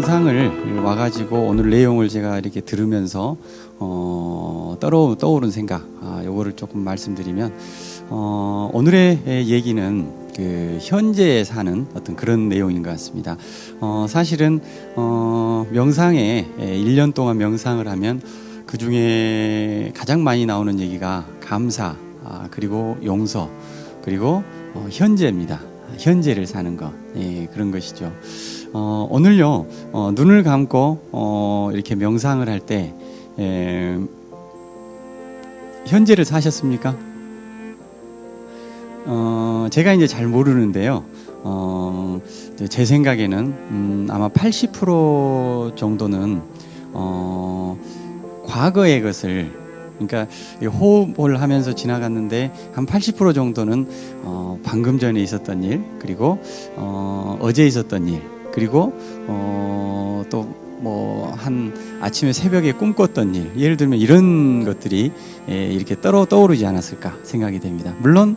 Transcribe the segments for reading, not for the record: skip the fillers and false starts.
명상을 와가지고 오늘 내용을 제가 이렇게 들으면서 떠오른 생각, 요거를 조금 말씀드리면, 오늘의 얘기는 그 현재에 사는 어떤 그런 내용인 것 같습니다. 사실은 명상에 1년 동안 명상을 하면 그 중에 가장 많이 나오는 얘기가 감사, 그리고 용서, 그리고 현재입니다. 현재를 사는 것, 그런 것이죠. 오늘요, 눈을 감고 이렇게 명상을 할 때 현재를 사셨습니까? 제가 이제 잘 모르는데요. 제 생각에는 아마 80% 정도는 과거의 것을, 그러니까 호흡을 하면서 지나갔는데 한 80% 정도는 방금 전에 있었던 일, 그리고 어제 있었던 일, 그리고 또 뭐 한 아침에 새벽에 꿈꿨던 일, 예를 들면 이런 것들이 이렇게 떠오르지 않았을까 생각이 됩니다. 물론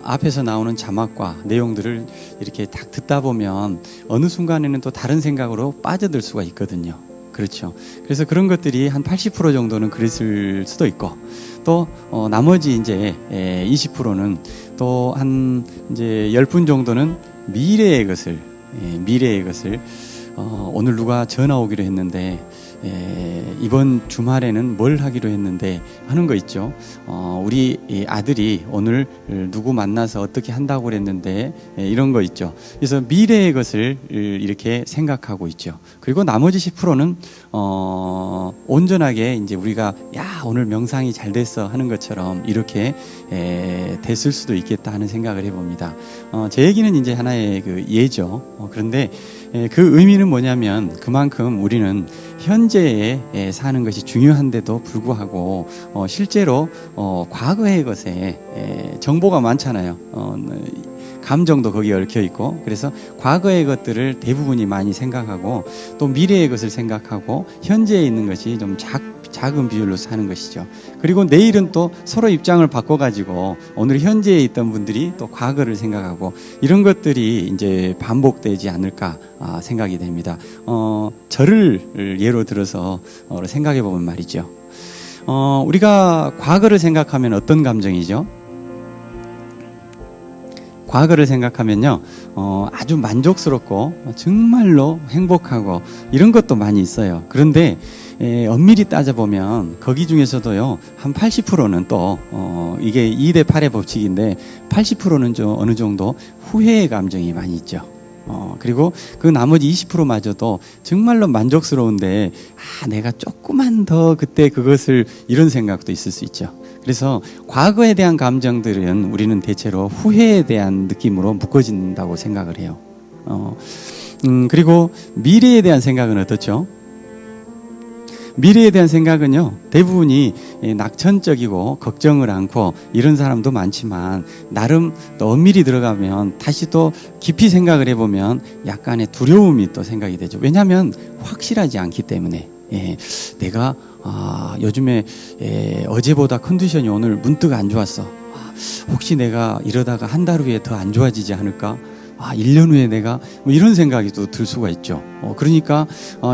앞에서 나오는 자막과 내용들을 이렇게 딱 듣다 보면 어느 순간에는 또 다른 생각으로 빠져들 수가 있거든요. 그렇죠. 그래서 그런 것들이 한 80% 정도는 그랬을 수도 있고, 또 나머지 이제 20%는 또 한 이제 10분 정도는 미래의 것을 오늘 누가 전화 오기로 했는데, 이번 주말에는 뭘 하기로 했는데 하는 거 있죠. 우리 아들이 오늘 누구 만나서 어떻게 한다고 그랬는데, 이런 거 있죠. 그래서 미래의 것을 이렇게 생각하고 있죠. 그리고 나머지 10%는 온전하게 이제 우리가 야 오늘 명상이 잘 됐어 하는 것처럼 이렇게 됐을 수도 있겠다 하는 생각을 해봅니다. 제 얘기는 이제 하나의 그 예죠. 그런데 그 의미는 뭐냐면, 그만큼 우리는 현재에 사는 것이 중요한데도 불구하고 실제로 과거의 것에 정보가 많잖아요. 감정도 거기에 얽혀 있고, 그래서 과거의 것들을 대부분이 많이 생각하고, 또 미래의 것을 생각하고, 현재에 있는 것이 좀 작은 비율로 사는 것이죠. 그리고 내일은 또 서로 입장을 바꿔가지고 오늘 현재에 있던 분들이 또 과거를 생각하고, 이런 것들이 이제 반복되지 않을까 생각이 됩니다. 저를 예로 들어서 생각해 보면 말이죠. 우리가 과거를 생각하면 어떤 감정이죠? 과거를 생각하면요, 아주 만족스럽고 정말로 행복하고 이런 것도 많이 있어요. 그런데 엄밀히 따져보면 거기 중에서도요, 한 80%는 또 이게 2대 8의 법칙인데 80%는 좀 어느 정도 후회의 감정이 많이 있죠. 그리고 그 나머지 20%마저도 정말로 만족스러운데, 내가 조금만 더 그때 그것을, 이런 생각도 있을 수 있죠. 그래서 과거에 대한 감정들은 우리는 대체로 후회에 대한 느낌으로 묶어진다고 생각을 해요. 그리고 미래에 대한 생각은 어떻죠? 미래에 대한 생각은요, 대부분이 낙천적이고 걱정을 않고 이런 사람도 많지만, 나름 또 엄밀히 들어가면 다시 또 깊이 생각을 해보면 약간의 두려움이 또 생각이 되죠. 왜냐하면 확실하지 않기 때문에. 내가 요즘에 어제보다 컨디션이 오늘 문득 안 좋았어. 혹시 내가 이러다가 한 달 후에 더 안 좋아지지 않을까? 1년 후에 내가 뭐 이런 생각이 또 들 수가 있죠. 그러니까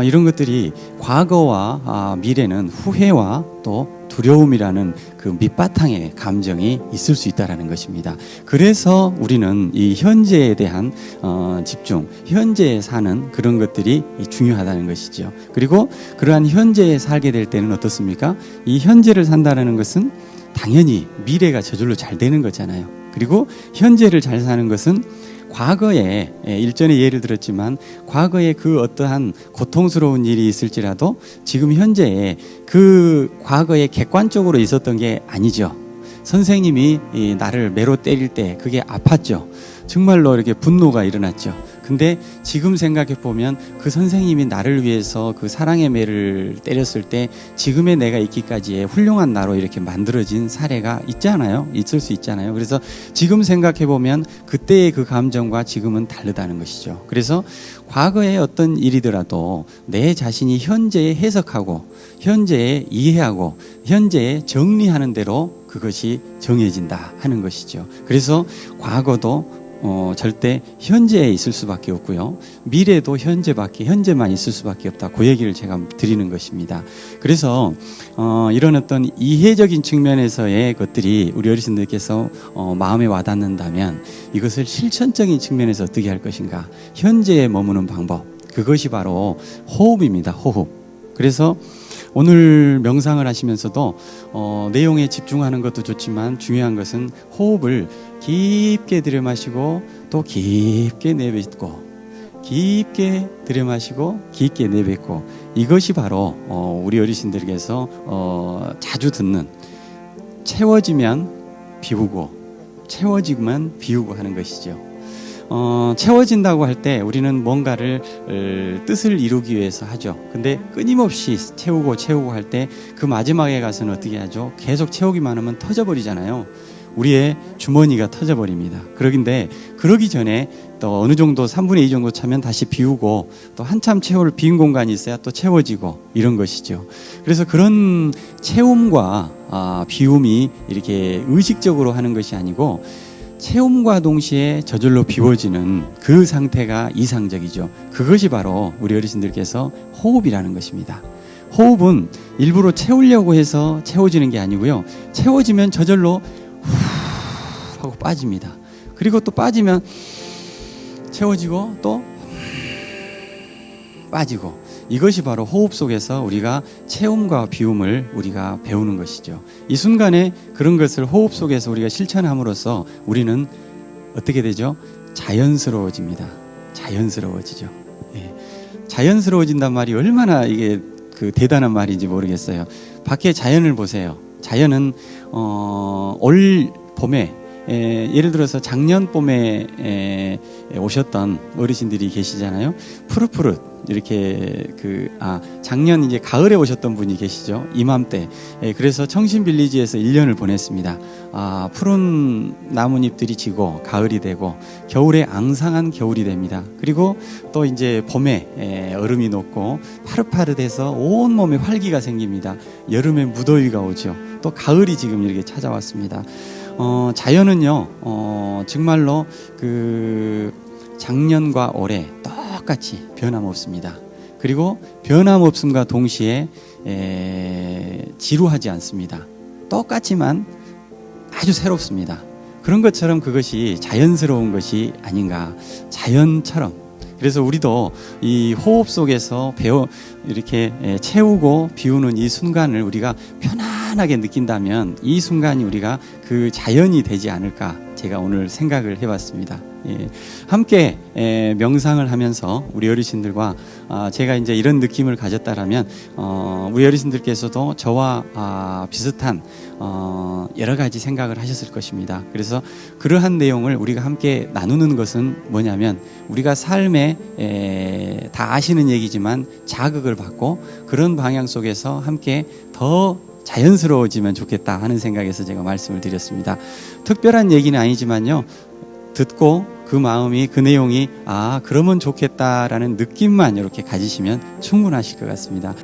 이런 것들이, 과거와 미래는 후회와 또 두려움이라는 그 밑바탕의 감정이 있을 수 있다는 것입니다. 그래서 우리는 이 현재에 대한 집중, 현재에 사는 그런 것들이 중요하다는 것이죠. 그리고 그러한 현재에 살게 될 때는 어떻습니까? 이 현재를 산다는 것은 당연히 미래가 저절로 잘 되는 거잖아요. 그리고 현재를 잘 사는 것은 과거에, 일전에 예를 들었지만, 과거에 그 어떠한 고통스러운 일이 있을지라도 지금 현재에 그 과거에 객관적으로 있었던 게 아니죠. 선생님이 나를 매로 때릴 때 그게 아팠죠. 정말로 이렇게 분노가 일어났죠. 근데 지금 생각해 보면 그 선생님이 나를 위해서 그 사랑의 매를 때렸을 때 지금의 내가 있기까지의 훌륭한 나로 이렇게 만들어진 사례가 있잖아요. 있을 수 있잖아요. 그래서 지금 생각해 보면 그때의 그 감정과 지금은 다르다는 것이죠. 그래서 과거의 어떤 일이더라도 내 자신이 현재에 해석하고, 현재에 이해하고, 현재에 정리하는 대로 그것이 정해진다 하는 것이죠. 그래서 과거도 절대 현재에 있을 수밖에 없고요. 미래도 현재만 있을 수밖에 없다. 그 얘기를 제가 드리는 것입니다. 그래서 이런 어떤 이해적인 측면에서의 것들이 우리 어르신들께서 마음에 와닿는다면 이것을 실천적인 측면에서 어떻게 할 것인가. 현재에 머무는 방법. 그것이 바로 호흡입니다. 호흡. 그래서 오늘 명상을 하시면서도 내용에 집중하는 것도 좋지만 중요한 것은 호흡을 깊게 들여마시고 또 깊게 내뱉고 깊게 들여마시고 깊게 내뱉고 이것이 바로 우리 어르신들에게서 자주 듣는 채워지면 비우고 채워지면 비우고 하는 것이죠. 채워진다고 할 때 우리는 뭔가를 뜻을 이루기 위해서 하죠. 근데 끊임없이 채우고 할 때 그 마지막에 가서는 어떻게 하죠? 계속 채우기만 하면 터져버리잖아요. 우리의 주머니가 터져버립니다. 그러기 전에 또 어느 정도 3분의 2 정도 차면 다시 비우고 또 한참 채울 빈 공간이 있어야 또 채워지고 이런 것이죠. 그래서 그런 채움과 비움이 이렇게 의식적으로 하는 것이 아니고 채움과 동시에 저절로 비워지는 그 상태가 이상적이죠. 그것이 바로 우리 어르신들께서 호흡이라는 것입니다. 호흡은 일부러 채우려고 해서 채워지는 게 아니고요. 채워지면 저절로 후 하고 빠집니다. 그리고 또 빠지면 채워지고 또 빠지고 이것이 바로 호흡 속에서 우리가 채움과 비움을 우리가 배우는 것이죠. 이 순간에 그런 것을 호흡 속에서 우리가 실천함으로써 우리는 어떻게 되죠? 자연스러워집니다. 자연스러워지죠. 예. 자연스러워진단 말이 얼마나 이게 그 대단한 말인지 모르겠어요. 밖에 자연을 보세요. 자연은 올 봄에 예를 들어서 작년 봄에 오셨던 어르신들이 계시잖아요. 푸릇푸릇 이렇게 작년 이제 가을에 오셨던 분이 계시죠. 이맘때. 그래서 청신빌리지에서 1년을 보냈습니다. 푸른 나뭇잎들이 지고 가을이 되고 겨울에 앙상한 겨울이 됩니다. 그리고 또 이제 봄에 얼음이 녹고 파릇파릇해서 온몸에 활기가 생깁니다. 여름에 무더위가 오죠. 또 가을이 지금 이렇게 찾아왔습니다. 자연은요, 정말로 그 작년과 올해 똑같이 변함없습니다. 그리고 변함없음과 동시에 지루하지 않습니다. 똑같지만 아주 새롭습니다. 그런 것처럼 그것이 자연스러운 것이 아닌가. 자연처럼. 그래서 우리도 이 호흡 속에서 이렇게 채우고 비우는 이 순간을 우리가 편안하게 느낀다면 이 순간이 우리가 그 자연이 되지 않을까 제가 오늘 생각을 해봤습니다. 함께 명상을 하면서 우리 어르신들과 제가 이제 이런 느낌을 가졌다라면 우리 어르신들께서도 저와 비슷한 여러 가지 생각을 하셨을 것입니다. 그래서 그러한 내용을 우리가 함께 나누는 것은 뭐냐면 우리가 삶에 다 아시는 얘기지만 자극을 받고 그런 방향 속에서 함께 더 자연스러워지면 좋겠다 하는 생각에서 제가 말씀을 드렸습니다. 특별한 얘기는 아니지만요. 듣고 그 마음이 그 내용이 그러면 좋겠다라는 느낌만 이렇게 가지시면 충분하실 것 같습니다.